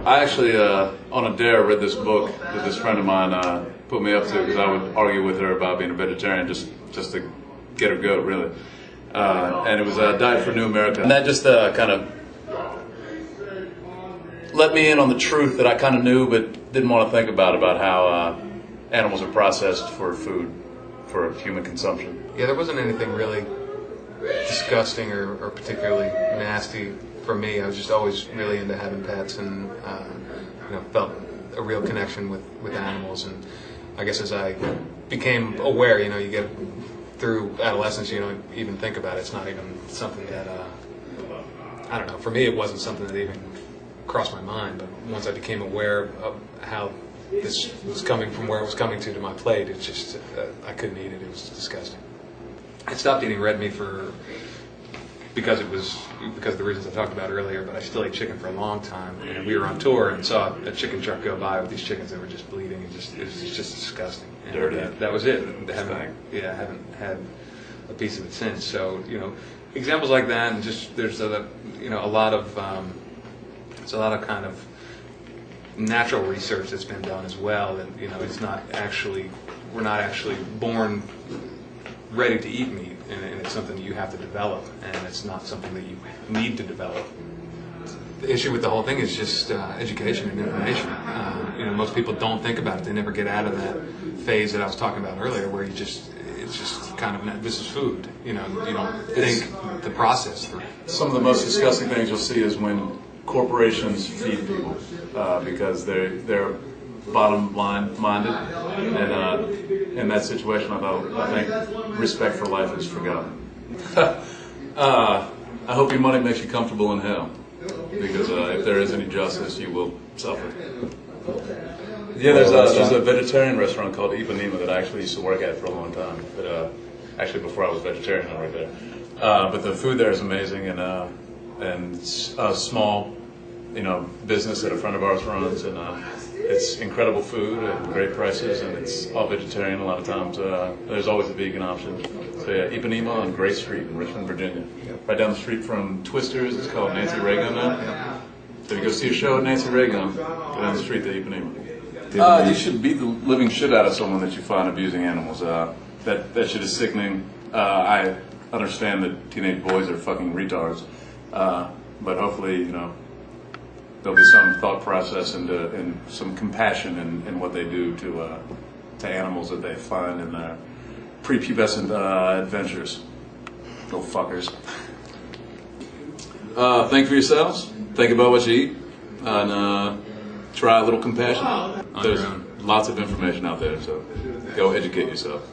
I actually, on a dare, read this book that this friend of mine put me up to because I would argue with her about being a vegetarian just to get her goat, really. And it was Diet for New America. And that just kind of let me in on the truth that I kind of knew but didn't want to think about how animals are processed for food, for human consumption. Yeah, there wasn't anything really disgusting or particularly nasty for me. I was just always really into having pets and felt a real connection with animals. And I guess as I became aware, you get through adolescence, you don't even think about it. It's not even something that, I don't know, for me it wasn't something that even crossed my mind. But once I became aware of how this was coming from where it was coming to my plate, it's just, I couldn't eat it. It was disgusting. I stopped eating red meat because of the reasons I talked about earlier, but I still ate chicken for a long time. And we were on tour and saw a chicken truck go by with these chickens that were just bleeding, and it was just disgusting. And dirty. That was it. I haven't had a piece of it since. So examples like that, and just there's a lot of kind of natural research that's been done as well. That we're not actually born ready to eat meat, and it's something you have to develop, and it's not something that you need to develop. The issue with the whole thing is just education and information. Most people don't think about it. They never get out of that phase that I was talking about earlier, where it's just kind of, this is food. You don't think the process through. Some of the most disgusting things you'll see is when corporations feed people because they're bottom line minded, and in that situation, I think respect for life is forgotten. I hope your money makes you comfortable in hell, because if there is any justice, you will suffer. Yeah, there's a vegetarian restaurant called Ipanema that I actually used to work at for a long time. But actually, before I was vegetarian, I worked there. But the food there is amazing, and a small, business that a friend of ours runs, and it's incredible food and great prices, and it's all vegetarian. A lot of times, there's always a vegan option. So yeah, Ipanema on Gray Street in Richmond, Virginia, right down the street from Twisters. It's called Nancy Reagan now. So if you go see a show at Nancy Reagan, go down the street to Ipanema. You should beat the living shit out of someone that you find abusing animals. That shit is sickening. I understand that teenage boys are fucking retards, but hopefully, there'll be some thought process and some compassion in what they do to animals that they find in their prepubescent adventures. Little fuckers. Think for yourselves. Think about what you eat, and try a little compassion. There's lots of information out there, so go educate yourself.